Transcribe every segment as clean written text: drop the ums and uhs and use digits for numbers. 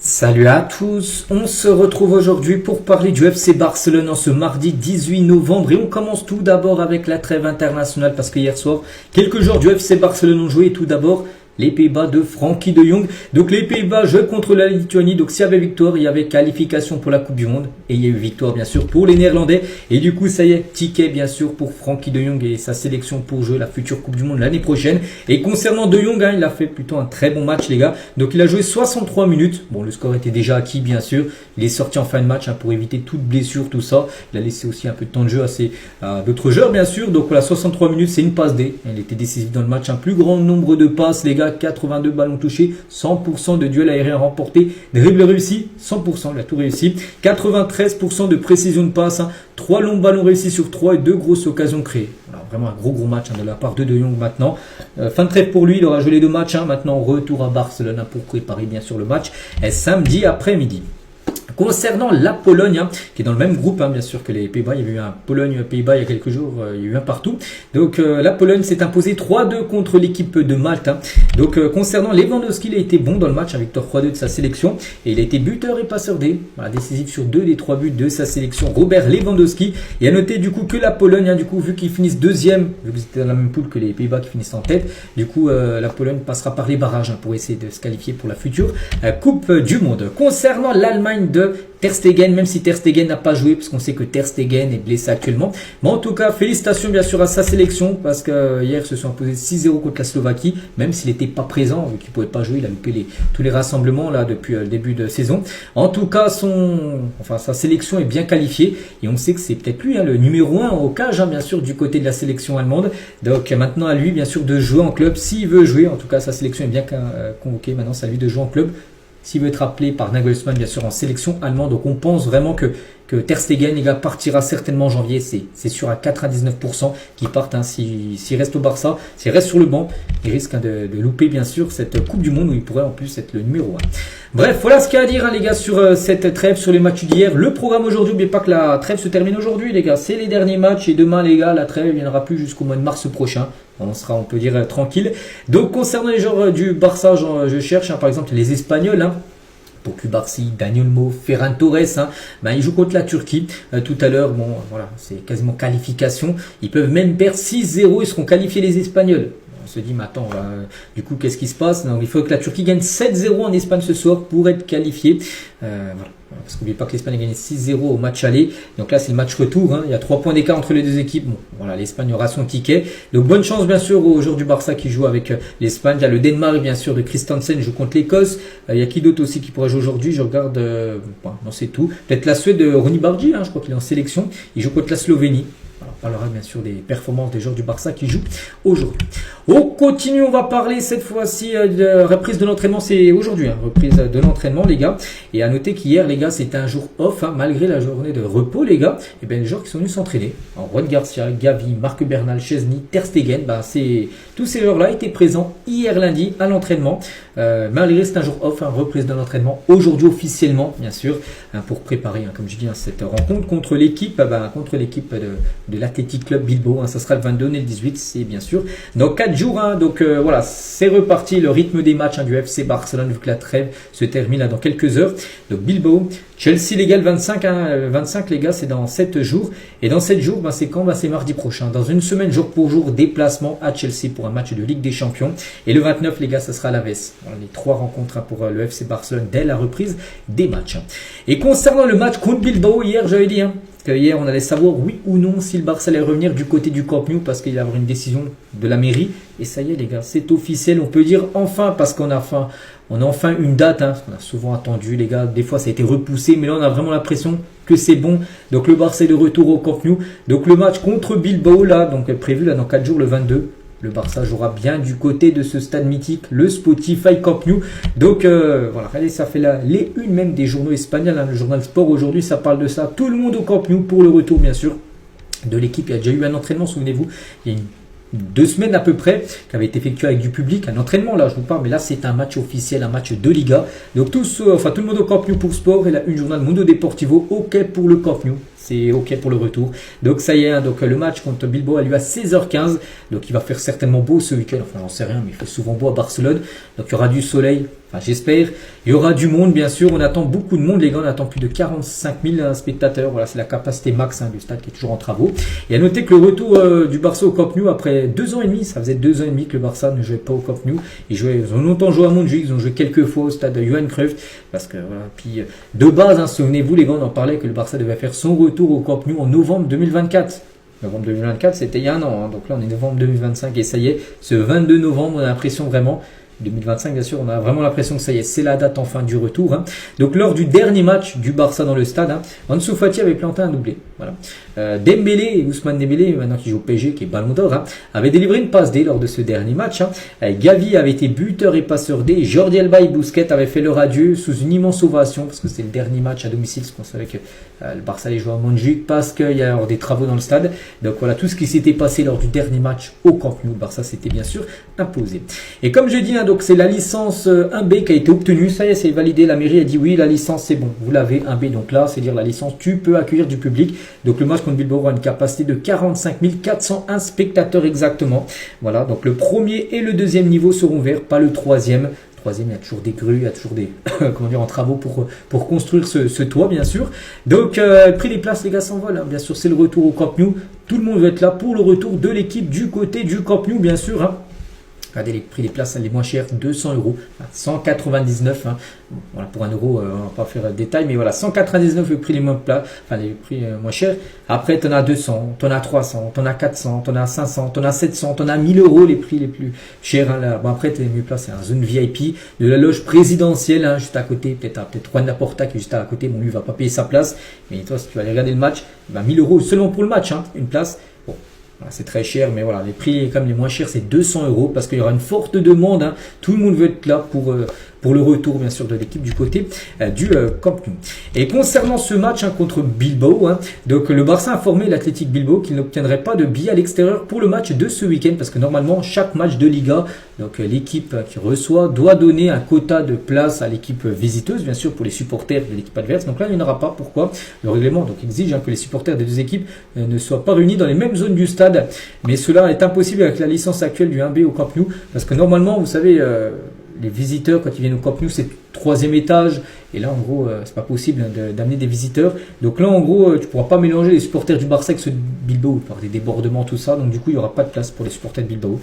Salut à tous, on se retrouve aujourd'hui pour parler du FC Barcelone en ce mardi 18 novembre et on commence tout d'abord avec la trêve internationale parce que hier soir, quelques joueurs du FC Barcelone ont joué et tout d'abord les Pays-Bas de Frenkie de Jong. Donc les Pays-Bas jouent contre la Lituanie, donc s'il y avait victoire, il y avait qualification pour la Coupe du Monde et il y a eu victoire bien sûr pour les Néerlandais et du coup ça y est, ticket bien sûr pour Frenkie de Jong et sa sélection pour jouer la future Coupe du Monde l'année prochaine. Et concernant de Jong, il a fait plutôt un très bon match les gars, donc il a joué 63 minutes, bon le score était déjà acquis bien sûr, il est sorti en fin de match pour éviter toute blessure, tout ça, il a laissé aussi un peu de temps de jeu à d'autres joueurs bien sûr, donc voilà 63 minutes c'est une passe D, il était décisif dans le match, un plus grand nombre de passes les gars, 82 ballons touchés, 100% de duels aériens remportés, dribble réussi, 100%, il a tout réussi, 93% de précision de passe, 3 longs ballons réussis sur 3 et 2 grosses occasions créées. Voilà, vraiment un gros match de la part de Jong maintenant. Fin de trêve pour lui, il aura joué les deux matchs, maintenant retour à Barcelone pour préparer bien sûr le match samedi après-midi. Concernant la Pologne, qui est dans le même groupe, bien sûr que les Pays-Bas, il y avait eu un Pologne-Pays-Bas il y a quelques jours, il y a eu un partout. Donc la Pologne s'est imposée 3-2 contre l'équipe de Malte. Donc concernant Lewandowski, il a été bon dans le match, un victoire 3-2 de sa sélection. Et il a été buteur et passeur D, voilà, décisif sur 2 des 3 buts de sa sélection, Robert Lewandowski. Et à noter du coup que la Pologne, du coup vu qu'ils finissent deuxième, vu que c'était dans la même poule que les Pays-Bas qui finissent en tête, du coup la Pologne passera par les barrages pour essayer de se qualifier pour la future Coupe du Monde. Concernant l'Allemagne de Ter Stegen, même si Ter Stegen n'a pas joué, parce qu'on sait que Ter Stegen est blessé actuellement. Mais en tout cas, félicitations bien sûr à sa sélection, parce que hier ils se sont imposés 6-0 contre la Slovaquie, même s'il n'était pas présent, vu qu'il ne pouvait pas jouer, il a loupé tous les rassemblements là depuis le début de saison. En tout cas, sa sélection est bien qualifiée, et on sait que c'est peut-être lui le numéro 1 au cage, bien sûr, du côté de la sélection allemande. Donc maintenant à lui, bien sûr, de jouer en club, s'il veut jouer. En tout cas, sa sélection est bien convoquée, maintenant c'est à lui de jouer en club. S'il veut être appelé par Nagelsmann, bien sûr, en sélection allemande. Donc, on pense vraiment que Ter Stegen, les gars, partira certainement en janvier. C'est sûr à 99% qu'il parte. S'il reste au Barça, s'il reste sur le banc, il risque de louper, bien sûr, cette Coupe du Monde où il pourrait en plus être le numéro 1. Bref, voilà ce qu'il y a à dire, les gars, sur cette trêve, sur les matchs d'hier. Le programme aujourd'hui, n'oubliez pas que la trêve se termine aujourd'hui, les gars. C'est les derniers matchs et demain, les gars, la trêve ne viendra plus jusqu'au mois de mars prochain. On sera, on peut dire, tranquille. Donc, concernant les joueurs du Barça, je cherche, par exemple, les Espagnols, pour Cubarsí, Dani Olmo, Ferran Torres, ils jouent contre la Turquie tout à l'heure. Bon, voilà, c'est quasiment qualification. Ils peuvent même perdre 6-0, ils seront qualifiés les Espagnols. On se dit, mais attends, du coup, qu'est-ce qui se passe? Non, il faut que la Turquie gagne 7-0 en Espagne ce soir pour être qualifiée. Voilà. Parce qu'on n'oublie pas que l'Espagne a gagné 6-0 au match aller. Donc là, c'est le match retour. Il y a 3 points d'écart entre les deux équipes. Bon, voilà, l'Espagne aura son ticket. Donc bonne chance, bien sûr, aux joueurs du Barça qui jouent avec l'Espagne. Il y a le Danemark, bien sûr, de Christensen joue contre l'Écosse. Il y a qui d'autre aussi qui pourrait jouer aujourd'hui? Je regarde, non, c'est tout. Peut-être la Suède de Ronny Bardi, je crois qu'il est en sélection. Il joue contre la Slovénie. Alors, on parlera bien sûr des performances des joueurs du Barça qui jouent aujourd'hui. On continue, on va parler cette fois-ci de reprise de l'entraînement. C'est aujourd'hui, reprise de l'entraînement, les gars. Et à noter qu'hier, les gars, c'était un jour off, malgré la journée de repos, les gars. Et bien, les joueurs qui sont venus s'entraîner, Juan Garcia, Gavi, Marc Bernal, Chesney, Ter Stegen, tous ces joueurs-là étaient présents hier lundi à l'entraînement. Malgré c'est un jour off, reprise de l'entraînement aujourd'hui officiellement, bien sûr, pour préparer, comme je dis, cette rencontre contre l'équipe, de l'Athletic Club Bilbao. Ça sera le 22 et le 18, c'est bien sûr dans 4 jours. Donc voilà, c'est reparti le rythme des matchs du FC Barcelone, vu que la trêve se termine dans quelques heures. Donc Bilbao, Chelsea, les gars, le 25, 25 les gars, c'est dans 7 jours. Et dans 7 jours, c'est quand? C'est mardi prochain. Dans une semaine, jour pour jour, déplacement à Chelsea pour un match de Ligue des Champions. Et le 29, les gars, ça sera l'Aves. Voilà, les 3 rencontres pour le FC Barcelone dès la reprise des matchs. Et concernant le match contre Bilbao, hier, j'avais dit, hier, on allait savoir oui ou non si le Barça allait revenir du côté du Camp Nou parce qu'il y a une décision de la mairie. Et ça y est, les gars, c'est officiel. On peut dire enfin parce qu'on a enfin une date. On a souvent attendu, les gars. Des fois, ça a été repoussé, mais là, on a vraiment l'impression que c'est bon. Donc, le Barça est de retour au Camp Nou. Donc, le match contre Bilbao, prévu dans 4 jours, le 22. Le Barça jouera bien du côté de ce stade mythique, le Spotify Camp Nou. Donc voilà, allez, ça fait les unes même des journaux espagnols. Le journal Sport aujourd'hui, ça parle de ça. Tout le monde au Camp Nou pour le retour, bien sûr, de l'équipe. Il y a déjà eu un entraînement, souvenez-vous, il y a 2 semaines à peu près, qui avait été effectué avec du public, un entraînement là, je vous parle, mais là c'est un match officiel, un match de Liga. Donc tout le monde au Camp Nou pour sport et la une journal Mundo Deportivo, ok pour le Camp Nou. c'est ok pour le retour. Donc ça y est, hein, donc le match contre Bilbao a lieu à 16h15. Donc il va faire certainement beau ce week-end. Enfin j'en sais rien, mais il fait souvent beau à Barcelone. Donc il y aura du soleil. Enfin, j'espère. Il y aura du monde, bien sûr. On attend beaucoup de monde, les gars. On attend plus de 45 000 spectateurs. Voilà, c'est la capacité max du stade qui est toujours en travaux. Et à noter que le retour du Barça au Camp Nou, après 2 ans et demi, ça faisait 2 ans et demi que le Barça ne jouait pas au Camp Nou. Ils ont longtemps joué à Montjuïc, ils ont joué quelques fois au stade de Johan Cruyff. Parce que, voilà. Puis, de base, hein, souvenez-vous, les gars, on en parlait que le Barça devait faire son retour au Camp Nou en novembre 2024. Novembre 2024, c'était il y a un an. Hein. Donc là, on est novembre 2025 et ça y est, ce 22 novembre, on a l'impression vraiment. 2025, bien sûr, on a vraiment l'impression que ça y est, c'est la date enfin du retour. Hein. Donc, lors du dernier match du Barça dans le stade, hein, Ansu Fati avait planté un doublé. Voilà. Dembélé, Ousmane Dembélé, maintenant qui joue au PSG, qui est Ballon d'Or, hein, avait délivré une passe D lors de ce dernier match. Hein. Gavi avait été buteur et passeur D. Jordi Alba et Busquets avaient fait leur adieu sous une immense ovation parce que c'était le dernier match à domicile, parce qu'on savait que le Barça allait jouer à Montjuïc parce qu'il y a des travaux dans le stade. Donc voilà, tout ce qui s'était passé lors du dernier match au Camp Nou, le Barça s'était bien sûr imposé. Et comme je dis, hein, donc c'est la licence 1B qui a été obtenue. Ça y est, c'est validé. La mairie a dit oui, la licence c'est bon. Vous l'avez 1B. Donc là, c'est dire la licence, tu peux accueillir du public. Donc le match contre Bilbao aura une capacité de 45 401 spectateurs exactement. Voilà. Donc le premier et le deuxième niveau seront ouverts, pas le troisième. Il y a toujours des grues, il y a toujours des comment dire, en travaux pour construire ce toit, bien sûr. Donc, le prix des places, les gars, s'envole. Hein. Bien sûr, c'est le retour au Camp Nou. Tout le monde va être là pour le retour de l'équipe du côté du Camp Nou, bien sûr. Hein. Regardez les prix des places, les moins chères, 200 €, 199. Hein. Voilà, pour 1 euro, on va pas faire le détail, mais voilà, 199 le prix les moins plats, enfin les prix moins chers. Après, tu en as 200, tu en as 300, tu en as 400, tu en as 500, tu en as 700, tu en as 1000 € les prix les plus chers. Hein, là. Bon, après, tu es mieux placé, hein, zone VIP de la loge présidentielle, hein, juste à côté, peut-être Juan Laporta qui est juste à côté. Bon, lui, il va pas payer sa place, mais toi, si tu vas aller regarder le match, 1000 € seulement pour le match, hein, une place. Bon. C'est très cher, mais voilà, les prix comme les moins chers, c'est 200 € parce qu'il y aura une forte demande. Hein. Tout le monde veut être là pour le retour, bien sûr, de l'équipe du côté du Camp Nou. Et concernant ce match contre Bilbao, hein, donc le Barça a informé l'Athletic Bilbao qu'il n'obtiendrait pas de billets à l'extérieur pour le match de ce week-end parce que normalement, chaque match de Liga, donc l'équipe qui reçoit doit donner un quota de place à l'équipe visiteuse, bien sûr, pour les supporters de l'équipe adverse. Donc là, il n'y en aura pas. Pourquoi? Le règlement donc exige que les supporters des deux équipes ne soient pas réunis dans les mêmes zones du stade. Mais cela est impossible avec la licence actuelle du 1B au Camp Nou parce que normalement, vous savez, les visiteurs, quand ils viennent au Camp Nou, c'est le 3e étage. Et là, en gros, c'est pas possible d'amener des visiteurs. Donc là, en gros, tu pourras pas mélanger les supporters du Barça avec ceux de Bilbao par des débordements, tout ça. Donc du coup, il n'y aura pas de place pour les supporters de Bilbao.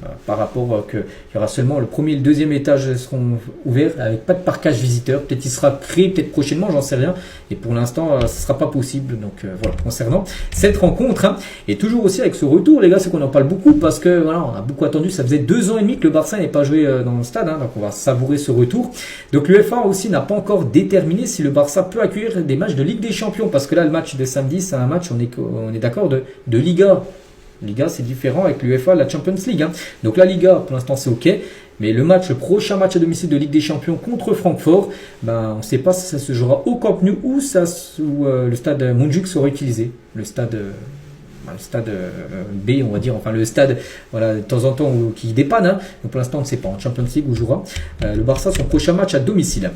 Voilà. Par rapport qu'il y aura seulement le 1er et le 2e étage seront ouverts avec pas de parquage visiteur. Peut-être il sera créé, peut-être prochainement, j'en sais rien. Et pour l'instant, ce ne sera pas possible. Donc voilà, concernant cette rencontre. Hein. Et toujours aussi avec ce retour, les gars, c'est qu'on en parle beaucoup parce que voilà, on a beaucoup attendu. Ça faisait 2 ans et demi que le Barça n'ait pas joué dans le stade. Hein, donc on va savourer ce retour. Donc l'UEFA aussi n'a pas encore déterminé si le Barça peut accueillir des matchs de Ligue des Champions. Parce que là, le match de samedi, c'est un match, on est d'accord, de Liga. Liga, c'est différent avec l'UEFA, la Champions League. Hein. Donc la Liga, pour l'instant, c'est OK. Mais le prochain match à domicile de Ligue des Champions contre Francfort, on ne sait pas si ça se jouera au Camp Nou ou le stade Montjuïc sera utilisé. Le stade B, on va dire, enfin le stade, voilà, de temps en temps qui dépanne. Hein. Donc pour l'instant, on ne sait pas. En Champions League, où jouera le Barça son prochain match à domicile.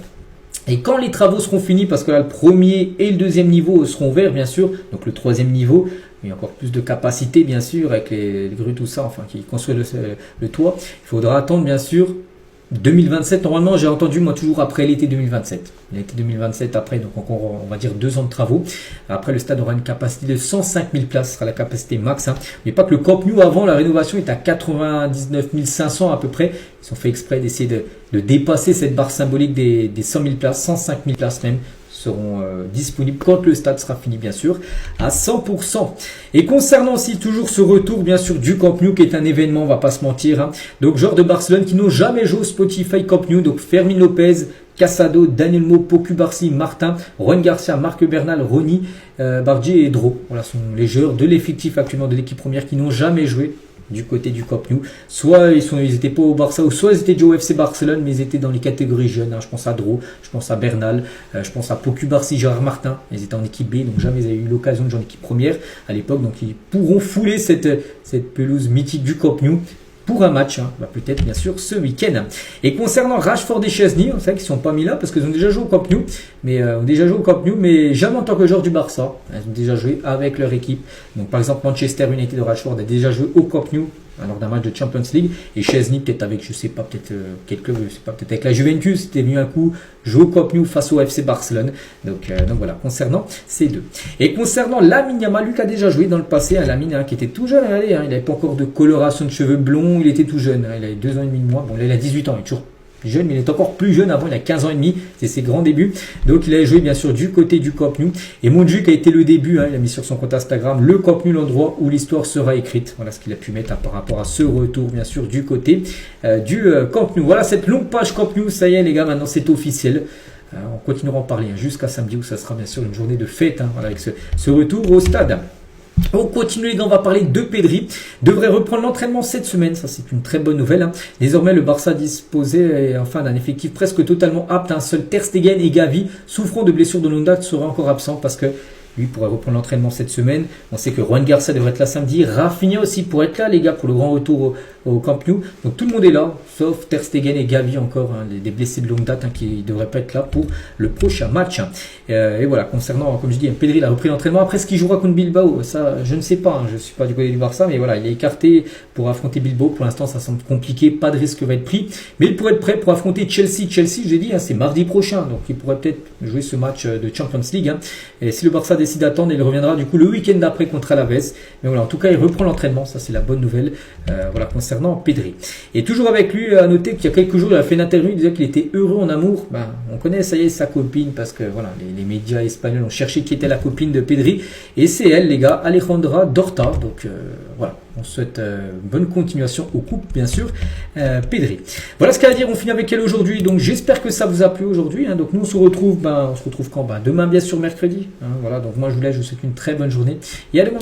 Et quand les travaux seront finis, parce que là, le 1er et le 2e niveau seront ouverts, bien sûr, donc le 3e niveau, il y a encore plus de capacité, bien sûr, avec les grues, tout ça, enfin, qui construisent le toit. Il faudra attendre, bien sûr, 2027. Normalement, j'ai entendu, moi, toujours après l'été 2027. L'été 2027, après, donc encore, on va dire 2 ans de travaux. Après, le stade aura une capacité de 105 000 places, ce sera la capacité max. Hein. Mais pas que le Camp Nou, avant, la rénovation est à 99 500 à peu près. Ils ont fait exprès d'essayer de dépasser cette barre symbolique des 100 000 places, 105 000 places même. Seront disponibles quand le stade sera fini, bien sûr, à 100%. Et concernant aussi toujours ce retour, bien sûr, du Camp Nou, qui est un événement, on va pas se mentir. Hein. Donc, joueurs de Barcelone qui n'ont jamais joué au Spotify Camp Nou, donc Fermin Lopez, Casado, Daniel Mo, Poku Barsi, Martin, Juan Garcia, Marc Bernal, Rony, Bardi et Dro. Voilà, sont les joueurs de l'effectif actuellement de l'équipe première qui n'ont jamais joué du côté du Camp Nou. Soit ils étaient pas au Barça, ou soit ils étaient déjà au FC Barcelone, mais ils étaient dans les catégories jeunes. Hein. Je pense à Dro, je pense à Bernal, je pense à Poku Barsi, Gérard Martin. Ils étaient en équipe B, donc jamais ils avaient eu l'occasion de jouer en équipe première à l'époque. Donc ils pourront fouler cette pelouse mythique du Camp Nou. pour un match, hein, bah, peut-être bien sûr ce week-end. Et concernant Rashford et Chesney, on sait qu'ils ne sont pas mis là parce qu'ils ont déjà joué au Camp Nou, mais jamais en tant que joueur du Barça. Ils ont déjà joué avec leur équipe. Donc par exemple Manchester United de Rashford a déjà joué au Camp Nou lors d'un match de Champions League, et Chesney peut-être avec, je sais pas, peut-être avec la Juventus, c'était venu un coup jouer au Camp Nou face au FC Barcelone. Donc voilà, concernant ces deux. Et concernant Lamine Yamal, lui qui a déjà joué dans le passé, Lamine qui était tout jeune, il n'avait pas encore de coloration de cheveux blonds, il était tout jeune, il avait 2 ans et demi de moins, bon là il a 18 ans, il est toujours jeune, mais il est encore plus jeune. Avant il a 15 ans et demi, c'est ses grands débuts, donc il a joué bien sûr du côté du Camp Nou, et Moudjik a été le début, il a mis sur son compte Instagram le Camp Nou, l'endroit où l'histoire sera écrite. Voilà ce qu'il a pu mettre par rapport à ce retour bien sûr du côté du Camp Nou. Voilà cette longue page Camp Nou, ça y est les gars, maintenant c'est officiel. On continuera à en parler jusqu'à samedi où ça sera bien sûr une journée de fête, voilà, avec ce retour au stade. On continue les gars, on va parler de Pedri. Devrait reprendre l'entraînement cette semaine, ça c'est une très bonne nouvelle. Désormais le Barça disposait d'un effectif presque totalement apte. Seul Ter Stegen et Gavi, souffrant de blessures de longue date, seraient encore absents parce que lui pourrait reprendre l'entraînement cette semaine. On sait que Juan Garcia devrait être là samedi. Rafinha aussi pourrait être là les gars pour le grand retour au Camp Nou. Donc tout le monde est là, sauf Ter Stegen et Gavi encore, des blessés de longue date qui ne devraient pas être là pour le prochain match. Et voilà, concernant, comme je dis, Pedri il a repris l'entraînement. Après ce qu'il jouera contre Bilbao, ça je ne sais pas, je ne suis pas du côté du Barça, mais voilà, il est écarté pour affronter Bilbao. Pour l'instant ça semble compliqué, pas de risque va être pris. Mais il pourrait être prêt pour affronter Chelsea. Chelsea, j'ai dit, c'est mardi prochain, donc il pourrait peut-être jouer ce match de Champions League. Et si le Barça décide d'attendre, il reviendra du coup le week-end d'après contre Alaves. Mais voilà, en tout cas il reprend l'entraînement, ça c'est la bonne nouvelle. Voilà, concernant Pedri. Et toujours avec lui, à noter qu'il y a quelques jours il a fait une interview, il disait qu'il était heureux en amour. On connaît ça y est sa copine, parce que voilà, les médias espagnols ont cherché qui était la copine de Pedri, et c'est elle les gars, Alejandra Dorta. Donc voilà, on souhaite bonne continuation au couple bien sûr, Pedri. Voilà ce qu'à dire, on finit avec elle aujourd'hui. Donc j'espère que ça vous a plu aujourd'hui, donc nous on se retrouve quand demain bien sûr mercredi, voilà, donc moi je vous laisse, je vous souhaite une très bonne journée et à demain.